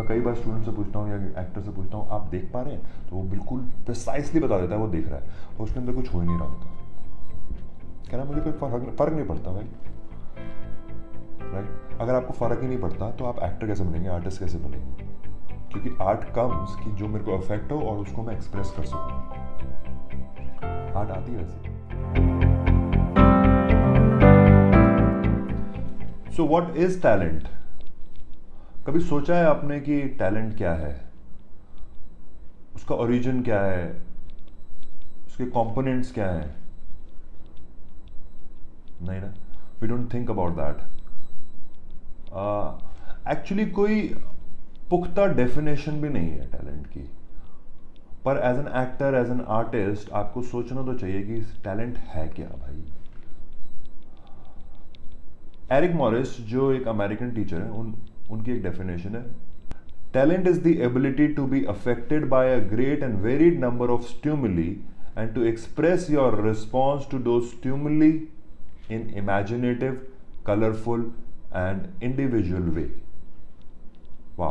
मैं कई बार स्टूडेंट से पूछता हूँ या एक्टर से पूछता हूँ, आप देख पा रहे हैं? तो वो बिल्कुल प्रिसाइसली बता देता है वो देख रहा है, और उसके अंदर कुछ हो ही नहीं रहा होता। कह रहा मुझे कोई फ़र्क नहीं पड़ता भाई। राइट? अगर आपको फ़र्क ही नहीं पड़ता तो आप एक्टर कैसे बनेंगे, आर्टिस्ट कैसे बनेंगे? क्योंकि आर्ट कम्स कि जो मेरे को अफेक्ट हो और उसको मैं एक्सप्रेस कर सकूँ। आर्ट आती है वैसे। So what is talent? कभी सोचा है आपने कि टैलेंट क्या है, उसका ओरिजिन क्या है, उसके कंपोनेंट्स क्या हैं? नहीं ना, we don't think about that. Actually कोई पुख्ता डेफिनेशन भी नहीं है टैलेंट की, पर as an actor, as an artist आपको सोचना तो चाहिए कि टैलेंट है क्या भाई। एरिक मॉरिस जो एक अमेरिकन टीचर है, उनकी एक डेफिनेशन है, talent is the ability to be affected by a great and varied number of stimuli and to express your response to those stimuli in imaginative, colorful and individual way. Wow.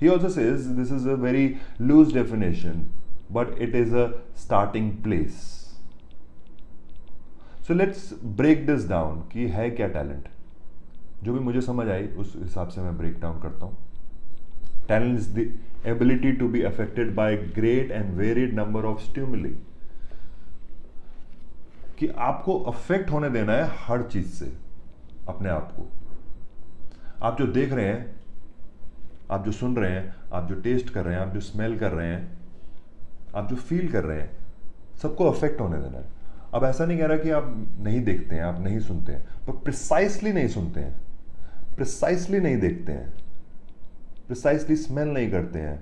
He also says this is a very loose definition, but it is a starting place. So let's break this down कि है क्या talent. जो भी मुझे समझ आई उस हिसाब से मैं ब्रेक डाउन करता हूँ। Talent is the ability to be affected by great and varied number of stimuli, कि आपको अफेक्ट होने देना है हर चीज से अपने आप को। आप जो देख रहे हैं, आप जो सुन रहे हैं, आप जो टेस्ट कर रहे हैं, आप जो स्मेल कर रहे हैं, आप जो फील कर रहे हैं, सबको अफेक्ट होने देना है। अब ऐसा नहीं कह रहा कि आप नहीं देखते हैं, आप नहीं सुनते हैं, पर प्रिसाइसली नहीं सुनते हैं, प्रिसाइसली नहीं देखते हैं, प्रिसाइसली स्मेल नहीं करते हैं,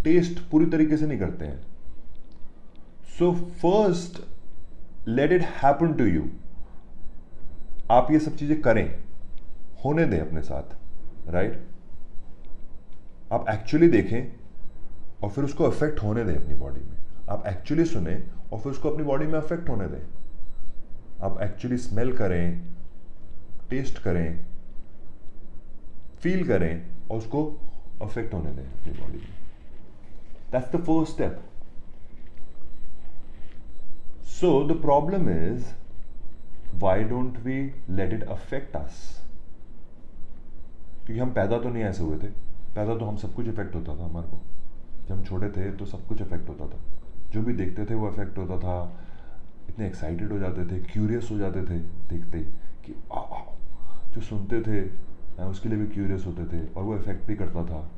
टेस्ट पूरी तरीके से नहीं करते हैं। So first let it happen to you. आप ये सब चीजें करें, होने दें अपने साथ। राइट? आप एक्चुअली देखें और फिर उसको अफेक्ट होने दें अपनी बॉडी में। आप एक्चुअली सुने और फिर उसको अपनी बॉडी में अफेक्ट होने दें। आप एक्चुअली स्मेल करें, टेस्ट करें, फील करें और उसको अफेक्ट होने दें अपनी बॉडी में। That's the first step. So the problem is, why don't we let it affect us? क्योंकि हम पैदा तो नहीं ऐसे हुए थे। पैदा तो हम सब कुछ इफेक्ट होता था हमारे को। जब हम छोटे थे तो सब कुछ इफेक्ट होता था, जो भी देखते थे वो इफेक्ट होता था। इतने एक्साइटेड हो जाते थे, क्यूरियस हो जाते थे देखते कि जो सुनते थे उसके लिए भी क्यूरियस होते थे और वो इफेक्ट भी करता था।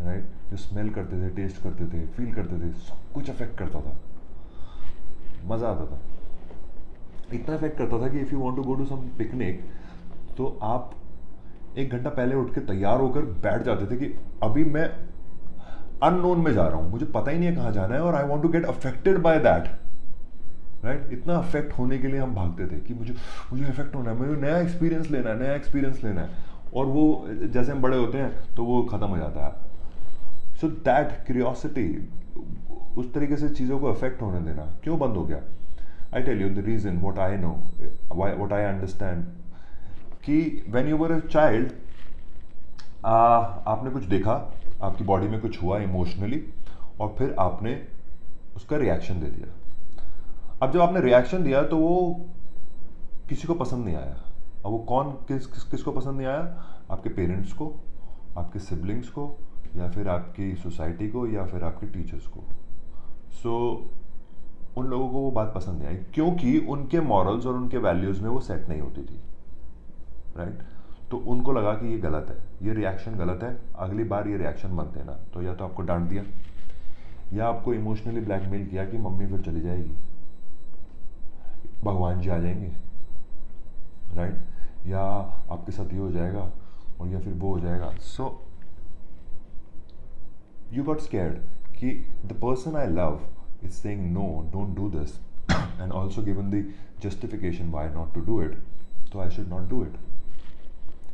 राइट? जो स्मेल करते थे, टेस्ट करते थे, फील करते थे, सब कुछ इफेक्ट करता था। मज़ा आता था, इतना इफेक्ट करता था कि if you want to go to some picnic तो आप 1 घंटा पहले उठ के तैयार होकर बैठ जाते थे कि अभी मैं अननोन में जा रहा हूँ, मुझे पता ही नहीं है कहाँ जाना है और I want to get affected by that. Right? इतना अफेक्ट होने के लिए हम भागते थे कि मुझे अफेक्ट होना है, मुझे नया एक्सपीरियंस लेना है, नया एक्सपीरियंस लेना है। और वो जैसे हम बड़े होते हैं तो वो ख़त्म हो जाता है। सो दैट क्यूरियोसिटी, उस तरीके से चीज़ों को अफेक्ट होने देना क्यों बंद हो गया? I tell you the reason, what I know, what I understand, कि when you were a child आपने कुछ देखा, आपकी बॉडी में कुछ हुआ इमोशनली और फिर आपने उसका रिएक्शन दे दिया। अब जब आपने रिएक्शन दिया तो वो किसी को पसंद नहीं आया। अब वो कौन किसको पसंद नहीं आया? आपके पेरेंट्स को, आपके सिबलिंग्स को, या फिर आपकी सोसाइटी को, या फिर आपके टीचर्स को। सो उन लोगों को वो बात पसंद नहीं आई क्योंकि उनके मॉरल्स और उनके वैल्यूज़ में वो सेट नहीं होती थी। राइट? तो उनको लगा कि ये गलत है, ये रिएक्शन गलत है, अगली बार ये रिएक्शन मत देना। तो या तो आपको डांट दिया या आपको इमोशनली ब्लैकमेल किया कि मम्मी फिर चली जाएगी, भगवान जी आ जाएंगे। राइट? या आपके साथ ये हो जाएगा और या फिर वो हो जाएगा। सो यू गॉट स्कैर्ड कि the person I love is saying no, don't do this, and also given the justification why not to do it, तो I should not do it.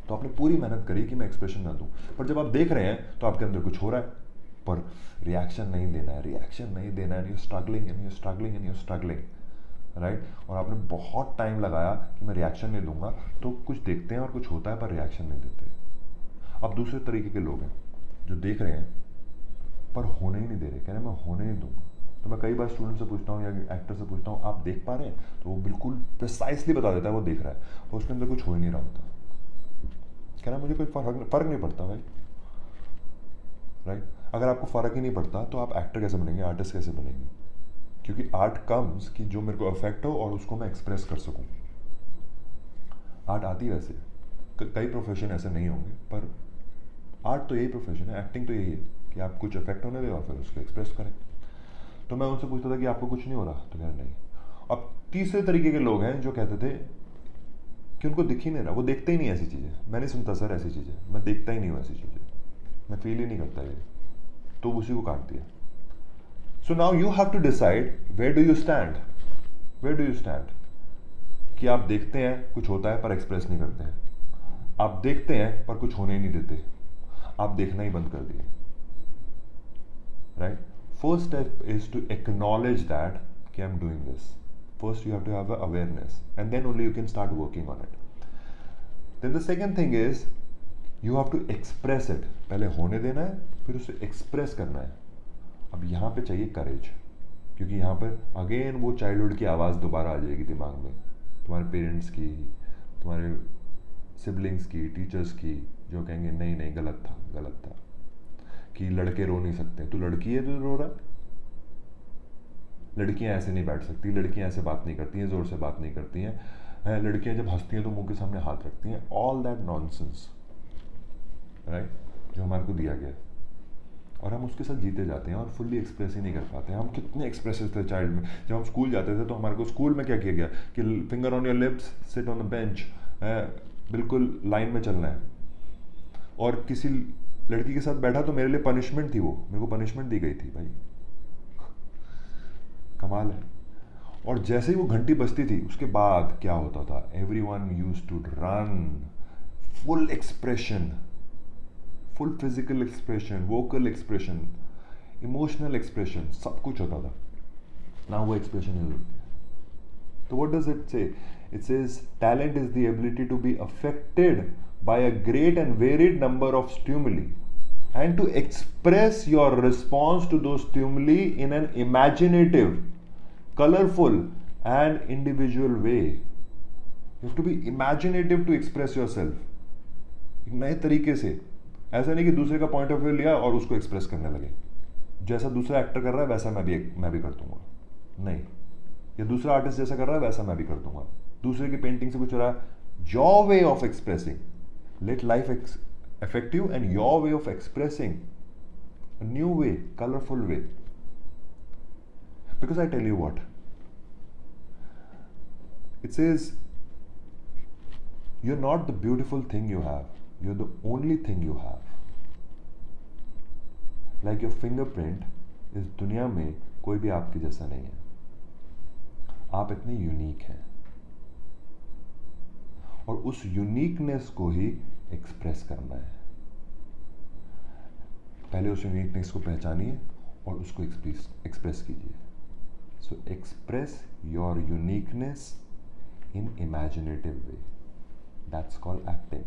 तो आपने पूरी मेहनत करी कि मैं एक्सप्रेशन ना दूं, पर जब आप देख रहे हैं तो आपके अंदर कुछ हो रहा है, पर रिएक्शन नहीं देना है, रिएक्शन नहीं देना है, you struggling and you struggling and you struggling. Right? और आपने बहुत टाइम लगाया कि मैं रिएक्शन नहीं दूंगा, तो कुछ देखते हैं और कुछ होता है पर रिएक्शन नहीं देते। अब दूसरे तरीके के लोग हैं जो देख रहे हैं पर होने ही नहीं दे रहे, कह रहे मैं होने नहीं दूंगा। तो मैं कई बार स्टूडेंट से पूछता हूँ या एक्टर से पूछता हूँ आप देख पा रहे हैं, तो वो बिल्कुल प्रिसाइसली बता देता है वो देख रहा है, और उसके अंदर कुछ हो ही नहीं रहा होता। कह रहा मुझे कोई फर्क नहीं पड़ता भाई, राइट। अगर आपको फ़र्क ही नहीं पड़ता तो आप एक्टर कैसे बनेंगे, आर्टिस्ट कैसे बनेंगे? क्योंकि आर्ट कम्स कि जो मेरे को अफेक्ट हो और उसको मैं एक्सप्रेस कर सकूं। आर्ट आती वैसे कई प्रोफेशन ऐसे नहीं होंगे, पर आर्ट तो यही प्रोफेशन है, एक्टिंग तो यही है कि आप कुछ अफेक्ट होने दें और फिर उसको एक्सप्रेस करें। तो मैं उनसे पूछता था कि आपको कुछ नहीं हो रहा, तो कह नहीं। अब तीसरे तरीके के लोग हैं जो कहते थे कि उनको दिख ही नहीं रहा, वो देखते ही नहीं ऐसी चीज़ें। मैं नहीं सुनता सर ऐसी चीज़ें, मैं देखता ही नहीं हूँ ऐसी चीज़ें, मैं फील ही नहीं करता ये, तो उसी को काट दिया। So now you have to decide where do you stand, where do you stand. कि आप देखते हैं कुछ होता है पर एक्सप्रेस नहीं करते हैं, आप देखते हैं पर कुछ होने ही नहीं देते, आप देखना ही बंद कर दिए, right. First step is to acknowledge that कि I am doing this. First you have to have awareness and then only you can start working on it. Then the second thing is you have to express it. पहले होने देना है, फिर उसे express करना है। अब यहाँ पे चाहिए करेज, क्योंकि यहाँ पर अगेन वो चाइल्डहुड की आवाज़ दोबारा आ जाएगी दिमाग में, तुम्हारे पेरेंट्स की, तुम्हारे सिबलिंग्स की, टीचर्स की, जो कहेंगे नहीं नहीं गलत था, गलत था, कि लड़के रो नहीं सकते, तू लड़की है तो रो रहा है, लड़कियां ऐसे नहीं बैठ सकती, लड़कियां ऐसे बात नहीं करती हैं, ज़ोर से बात नहीं करती हैं, लड़कियां जब हंसती हैं तो मुंह के सामने हाथ रखती हैं, ऑल दैट नॉनसेंस, राइट, जो हमारे को दिया गया, और हम उसके साथ जीते जाते हैं और फुल्ली एक्सप्रेस ही नहीं कर पाते हैं। हम कितने एक्सप्रेसिव थे चाइल्ड में, जब हम स्कूल जाते थे तो हमारे को स्कूल में क्या किया गया कि finger on your lips, sit on the bench, बिल्कुल लाइन में चलना है। और किसी लड़की के साथ बैठा तो मेरे लिए पनिशमेंट थी, वो मेरे को पनिशमेंट दी गई थी भाई, कमाल है। और जैसे ही वो घंटी बजती थी उसके बाद क्या होता था, everyone used to run, full expression, full physical expression, vocal expression, emotional expression, सब कुछ होता था। नाउ वो एक्सप्रेशन इज, तो what does it say? It says talent is the ability to be affected by a great and varied number of stimuli and to express your response to those stimuli in an imaginative, colorful and individual way. You have to be imaginative to express yourself. एक नए तरीके से, ऐसा नहीं कि दूसरे का point of view लिया और उसको एक्सप्रेस करने लगे, जैसा दूसरा एक्टर कर रहा है वैसा मैं भी कर दूंगा, नहीं, या दूसरा आर्टिस्ट जैसा कर रहा है वैसा मैं भी कर दूंगा, दूसरे की पेंटिंग से कुछ हो रहा है, your way of expressing, late life affect you and your way of expressing, a new way, colorful way. Because I tell you what, it says you're not the beautiful thing you have, you're the only thing you have. Like your fingerprint, इस दुनिया में कोई भी आपके जैसा नहीं है, आप इतने यूनिक हैं, और उस यूनिकनेस को ही एक्सप्रेस करना है। पहले उस यूनिकनेस को पहचानिए और उसको एक्सप्रेस कीजिए। So express your uniqueness in imaginative way, that's called acting,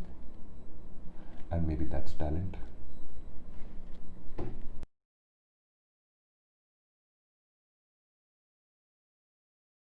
and maybe that's talent.